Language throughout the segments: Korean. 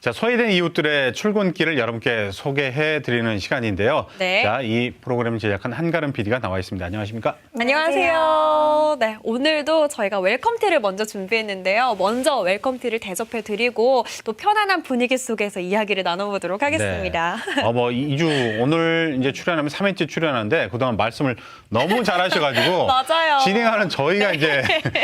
자, 소외된 이웃들의 출근길을 여러분께 소개해드리는 시간인데요. 네. 자, 이 프로그램을 제작한 한가름 PD가 나와 있습니다. 안녕하십니까? 안녕하세요. 네, 오늘도 저희가 웰컴티를 먼저 준비했는데요. 먼저 웰컴티를 대접해드리고 또 편안한 분위기 속에서 이야기를 나눠보도록 하겠습니다. 네. 오늘 이제 출연하면 3회째 출연하는데 그동안 말씀을 너무 잘하셔가지고 맞아요. 진행하는 저희가 이제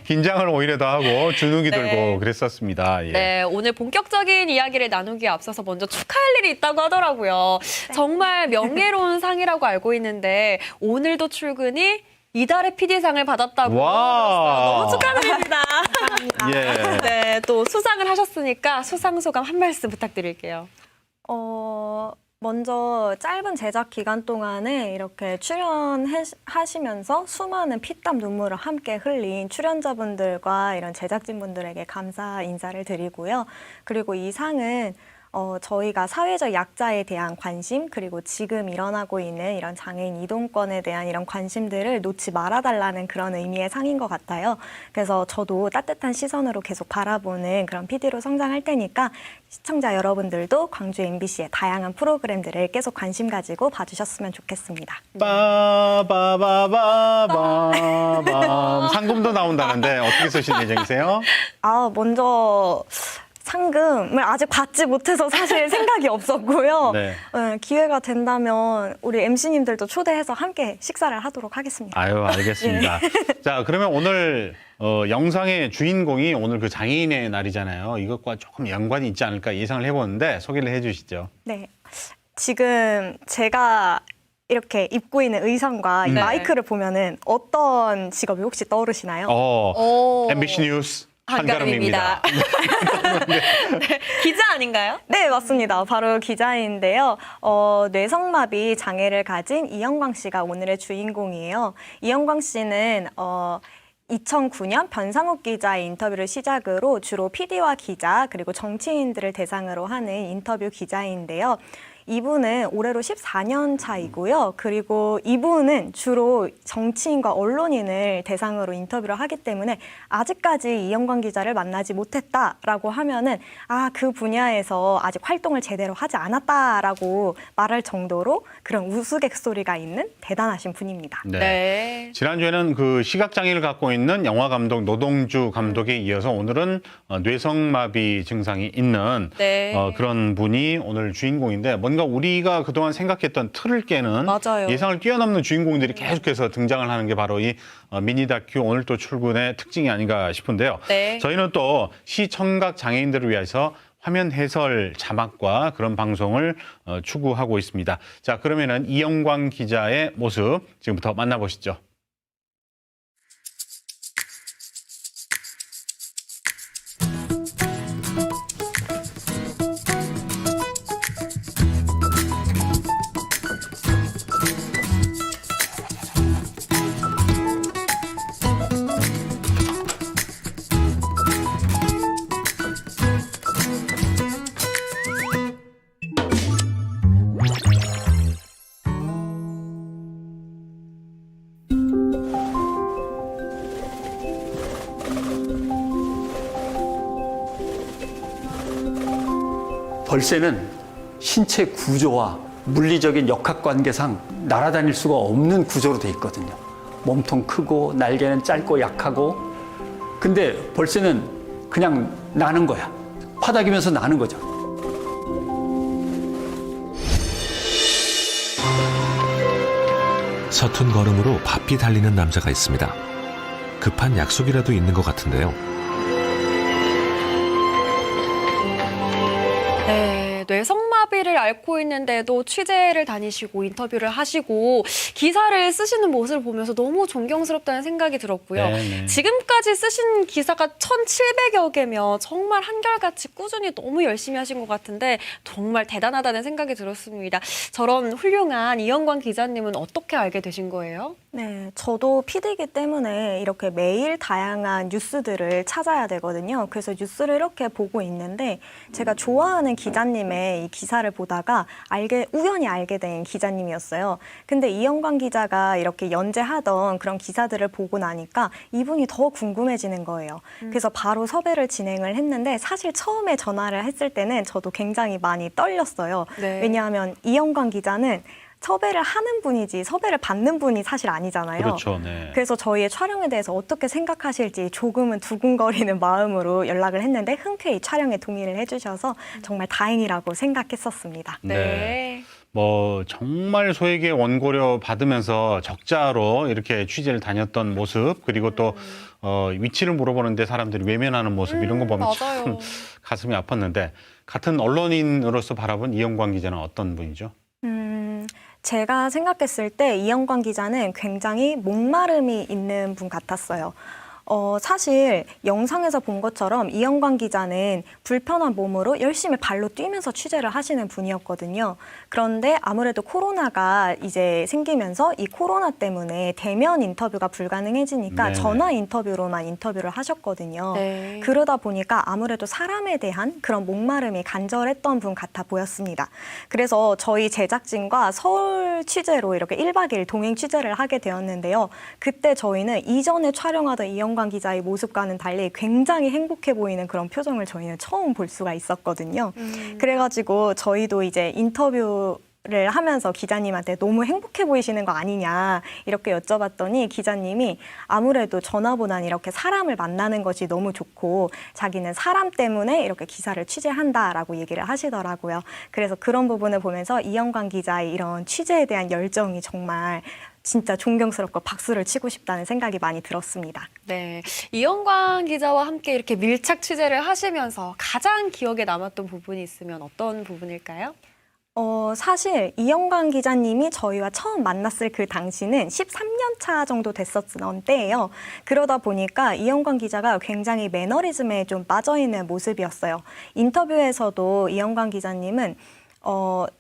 긴장을 오히려 더 하고 주눅이 네. 들고 그랬었습니다. 예. 네, 오늘 본격적인 이야기를 나누기에 앞서서 먼저 축하할 일이 있다고 하더라고요. 정말 명예로운 상이라고 알고 있는데 오늘도 출근이 이달의 PD상을 받았다고 들었어요. 너무 축하드립니다. 예. 네, 또 수상을 하셨으니까 수상 소감 한 말씀 부탁드릴게요. 먼저 짧은 제작 기간 동안에 이렇게 출연하시면서 수많은 피땀 눈물을 함께 흘린 출연자분들과 이런 제작진분들에게 감사 인사를 드리고요. 그리고 이 상은 저희가 사회적 약자에 대한 관심, 그리고 지금 일어나고 있는 이런 장애인 이동권에 대한 이런 관심들을 놓지 말아달라는 그런 의미의 상인 것 같아요. 그래서 저도 따뜻한 시선으로 계속 바라보는 그런 PD로 성장할 테니까 시청자 여러분들도 광주 MBC의 다양한 프로그램들을 계속 관심 가지고 봐주셨으면 좋겠습니다. 빠바바바밤 상금도 나온다는데 어떻게 쓰실 예정이세요? 먼저 상금을 아직 받지 못해서 사실 생각이 없었고요. 네. 기회가 된다면 우리 MC님들도 초대해서 함께 식사를 하도록 하겠습니다. 아유, 알겠습니다. 자, 그러면 오늘 영상의 주인공이 오늘 그 장애인의 날이잖아요. 이것과 조금 연관이 있지 않을까 예상을 해보는데 소개를 해주시죠. 네, 지금 제가 이렇게 입고 있는 의상과 이 네. 마이크를 보면은 어떤 직업이 혹시 떠오르시나요? MBC 뉴스 한가름입니다. 네, 기자 아닌가요? 네, 맞습니다. 바로 기자인데요. 뇌성마비 장애를 가진 이영광 씨가 오늘의 주인공이에요. 이영광 씨는 2009년 변상욱 기자의 인터뷰를 시작으로 주로 PD와 기자 그리고 정치인들을 대상으로 하는 인터뷰 기자인데요. 이분은 올해로 14년 차이고요. 그리고 이분은 주로 정치인과 언론인을 대상으로 인터뷰를 하기 때문에 아직까지 이영광 기자를 만나지 못했다라고 하면은 그 분야에서 아직 활동을 제대로 하지 않았다라고 말할 정도로 그런 우스갯소리가 있는 대단하신 분입니다. 네. 네. 지난주에는 그 시각장애를 갖고 있는 영화 감독 노동주 감독에 이어서 오늘은 뇌성마비 증상이 있는 네. 그런 분이 오늘 주인공인데 뭔가 우리가 그동안 생각했던 틀을 깨는 맞아요. 예상을 뛰어넘는 주인공들이 계속해서 등장을 하는 게 바로 이 미니 다큐 오늘 또 출근의 특징이 아닌가 싶은데요. 네. 저희는 또 시청각 장애인들을 위해서 화면 해설 자막과 그런 방송을 추구하고 있습니다. 자, 그러면은 이영광 기자의 모습 지금부터 만나보시죠. 벌새는 신체 구조와 물리적인 역학관계상 날아다닐 수가 없는 구조로 돼 있거든요. 몸통 크고 날개는 짧고 약하고. 근데 벌새는 그냥 나는 거야. 파닥이면서 나는 거죠. 서툰 걸음으로 바삐 달리는 남자가 있습니다. 급한 약속이라도 있는 것 같은데요. 네, 뇌성마비를 앓고 있는데도 취재를 다니시고 인터뷰를 하시고 기사를 쓰시는 모습을 보면서 너무 존경스럽다는 생각이 들었고요. 네. 지금까지 쓰신 기사가 1,700여 개면 정말 한결같이 꾸준히 너무 열심히 하신 것 같은데 정말 대단하다는 생각이 들었습니다. 저런 훌륭한 이영광 기자님은 어떻게 알게 되신 거예요? 네, 저도 PD이기 때문에 이렇게 매일 다양한 뉴스들을 찾아야 되거든요. 그래서 뉴스를 이렇게 보고 있는데 제가 좋아하는 기자님의 이 기사를 보다가 우연히 알게 된 기자님이었어요. 근데 이영광 기자가 이렇게 연재하던 그런 기사들을 보고 나니까 이분이 더 궁금해지는 거예요. 그래서 바로 섭외를 진행을 했는데 사실 처음에 전화를 했을 때는 저도 굉장히 많이 떨렸어요. 네. 왜냐하면 이영광 기자는 섭외를 하는 분이지 섭외를 받는 분이 사실 아니잖아요. 그렇죠. 네. 그래서 저희의 촬영에 대해서 어떻게 생각하실지 조금은 두근거리는 마음으로 연락을 했는데 흔쾌히 촬영에 동의를 해주셔서 정말 다행이라고 생각했었습니다. 네. 뭐 정말 소에게 원고료 받으면서 적자로 이렇게 취재를 다녔던 모습, 그리고 또 위치를 물어보는데 사람들이 외면하는 모습, 이런 거 보면 맞아요. 참 가슴이 아팠는데, 같은 언론인으로서 바라본 이영광 기자는 어떤 분이죠? 제가 생각했을 때 이영광 기자는 굉장히 목마름이 있는 분 같았어요. 사실 영상에서 본 것처럼 이영광 기자는 불편한 몸으로 열심히 발로 뛰면서 취재를 하시는 분이었거든요. 그런데 아무래도 코로나가 이제 생기면서 이 코로나 때문에 대면 인터뷰가 불가능해지니까 네네. 전화 인터뷰로만 인터뷰를 하셨거든요. 네. 그러다 보니까 아무래도 사람에 대한 그런 목마름이 간절했던 분 같아 보였습니다. 그래서 저희 제작진과 서울 취재로 이렇게 1박 2일 동행 취재를 하게 되었는데요. 그때 저희는 이전에 촬영하던 이영광 기자의 모습과는 달리 굉장히 행복해 보이는 그런 표정을 저희는 처음 볼 수가 있었거든요. 그래가지고 저희도 이제 인터뷰를 하면서 기자님한테 너무 행복해 보이시는 거 아니냐 이렇게 여쭤봤더니 기자님이 아무래도 전화보다는 이렇게 사람을 만나는 것이 너무 좋고 자기는 사람 때문에 이렇게 기사를 취재한다라고 얘기를 하시더라고요. 그래서 그런 부분을 보면서 이영광 기자의 이런 취재에 대한 열정이 정말 진짜 존경스럽고 박수를 치고 싶다는 생각이 많이 들었습니다. 네. 이영광 기자와 함께 이렇게 밀착 취재를 하시면서 가장 기억에 남았던 부분이 있으면 어떤 부분일까요? 사실 이영광 기자님이 저희와 처음 만났을 그 당시는 13년 차 정도 됐었던 때예요. 그러다 보니까 이영광 기자가 굉장히 매너리즘에 좀 빠져있는 모습이었어요. 인터뷰에서도 이영광 기자님은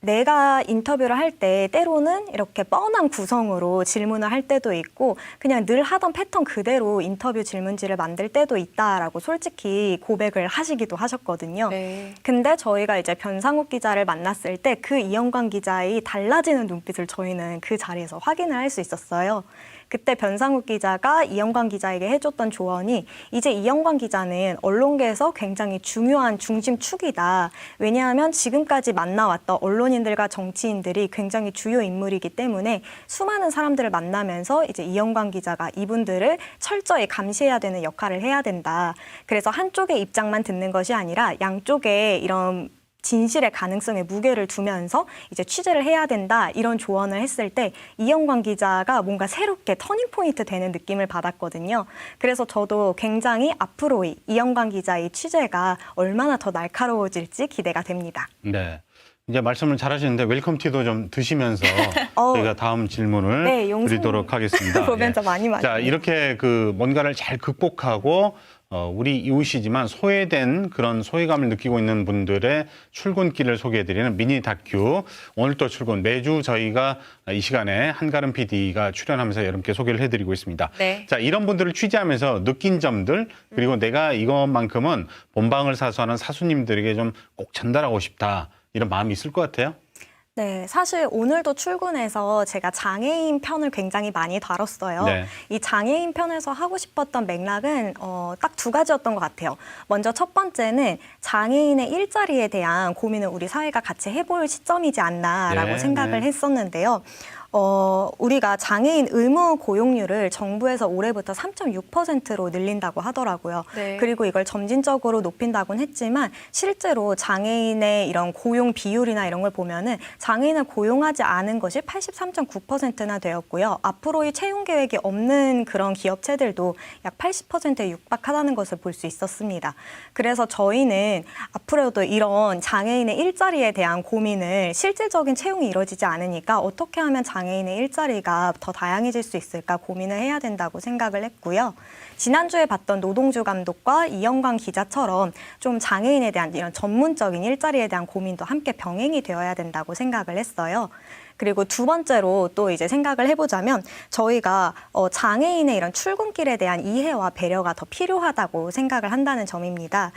내가 인터뷰를 할 때 때로는 이렇게 뻔한 구성으로 질문을 할 때도 있고 그냥 늘 하던 패턴 그대로 인터뷰 질문지를 만들 때도 있다라고 솔직히 고백을 하시기도 하셨거든요. 네. 근데 저희가 이제 변상욱 기자를 만났을 때 그 이영광 기자의 달라지는 눈빛을 저희는 그 자리에서 확인을 할 수 있었어요. 그때 변상욱 기자가 이영광 기자에게 해줬던 조언이 이제 이영광 기자는 언론계에서 굉장히 중요한 중심축이다. 왜냐하면 지금까지 만나왔던 언론인들과 정치인들이 굉장히 주요 인물이기 때문에 수많은 사람들을 만나면서 이제 이영광 기자가 이분들을 철저히 감시해야 되는 역할을 해야 된다. 그래서 한쪽의 입장만 듣는 것이 아니라 양쪽에 이런 진실의 가능성에 무게를 두면서 이제 취재를 해야 된다 이런 조언을 했을 때 이영광 기자가 뭔가 새롭게 터닝포인트 되는 느낌을 받았거든요. 그래서 저도 굉장히 앞으로의 이영광 기자의 취재가 얼마나 더 날카로워질지 기대가 됩니다. 네. 이제 말씀을 잘 하시는데 웰컴티도 좀 드시면서 저희가 다음 질문을 네, 용산 드리도록 하겠습니다. 보면서 많이 자, 이렇게 뭔가를 잘 극복하고 우리 이웃이지만 소외된 그런 소외감을 느끼고 있는 분들의 출근길을 소개해드리는 미니 다큐, 오늘 또 출근, 매주 저희가 이 시간에 한가름 PD가 출연하면서 여러분께 소개를 해드리고 있습니다. 네. 자, 이런 분들을 취재하면서 느낀 점들, 그리고 내가 이것만큼은 본방을 사수하는 사수님들에게 좀 꼭 전달하고 싶다, 이런 마음이 있을 것 같아요. 네, 사실 오늘도 출근해서 제가 장애인 편을 굉장히 많이 다뤘어요. 네. 이 장애인 편에서 하고 싶었던 맥락은 딱 두 가지였던 것 같아요. 먼저 첫 번째는 장애인의 일자리에 대한 고민을 우리 사회가 같이 해볼 시점이지 않나라고 네, 생각을 네. 했었는데요. 우리가 장애인 의무 고용률을 정부에서 올해부터 3.6%로 늘린다고 하더라고요. 네. 그리고 이걸 점진적으로 높인다고는 했지만 실제로 장애인의 이런 고용 비율이나 이런 걸 보면은 장애인을 고용하지 않은 것이 83.9%나 되었고요. 앞으로의 채용 계획이 없는 그런 기업체들도 약 80%에 육박하다는 것을 볼 수 있었습니다. 그래서 저희는 앞으로도 이런 장애인의 일자리에 대한 고민을 실질적인 채용이 이루어지지 않으니까 어떻게 하면 장애인의 일자리가 더 다양해질 수 있을까 고민을 해야 된다고 생각을 했고요. 지난주에 봤던 노동주 감독과 이영광 기자처럼 좀 장애인에 대한 이런 전문적인 일자리에 대한 고민도 함께 병행이 되어야 된다고 생각을 했어요. 그리고 두 번째로 또 이제 생각을 해보자면 저희가 장애인의 이런 출근길에 대한 이해와 배려가 더 필요하다고 생각을 한다는 점입니다.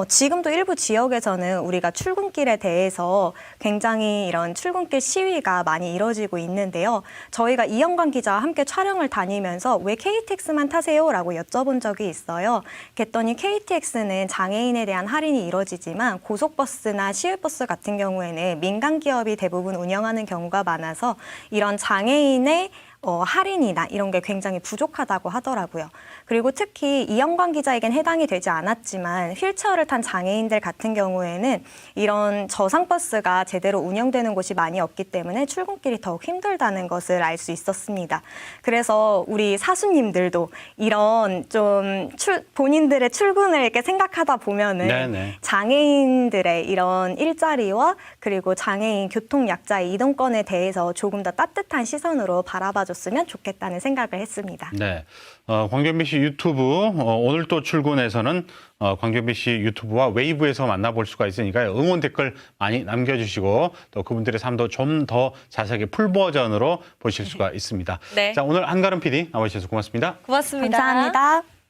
지금도 일부 지역에서는 우리가 출근길에 대해서 굉장히 이런 출근길 시위가 많이 이뤄지고 있는데요. 저희가 이영광 기자와 함께 촬영을 다니면서 왜 KTX만 타세요? 라고 여쭤본 적이 있어요. 그랬더니 KTX는 장애인에 대한 할인이 이뤄지지만 고속버스나 시외버스 같은 경우에는 민간 기업이 대부분 운영하는 경우가 많아서 이런 장애인의 할인이나 이런 게 굉장히 부족하다고 하더라고요. 그리고 특히 이영광 기자에겐 해당이 되지 않았지만 휠체어를 탄 장애인들 같은 경우에는 이런 저상버스가 제대로 운영되는 곳이 많이 없기 때문에 출근길이 더욱 힘들다는 것을 알 수 있었습니다. 그래서 우리 사수님들도 이런 좀 본인들의 출근을 이렇게 생각하다 보면은 네네. 장애인들의 이런 일자리와 그리고 장애인 교통약자의 이동권에 대해서 조금 더 따뜻한 시선으로 바라봐줬으면 좋겠다는 생각을 했습니다. 네. 광견비 씨 유튜브 오늘 또 출근에서는 광견비 씨 유튜브와 웨이브에서 만나볼 수가 있으니까요. 응원 댓글 많이 남겨주시고 또 그분들의 삶도 좀 더 자세하게 풀 버전으로 보실 수가 있습니다. 네. 자, 오늘 한가름 PD 나와주셔서 고맙습니다. 고맙습니다. 감사합니다.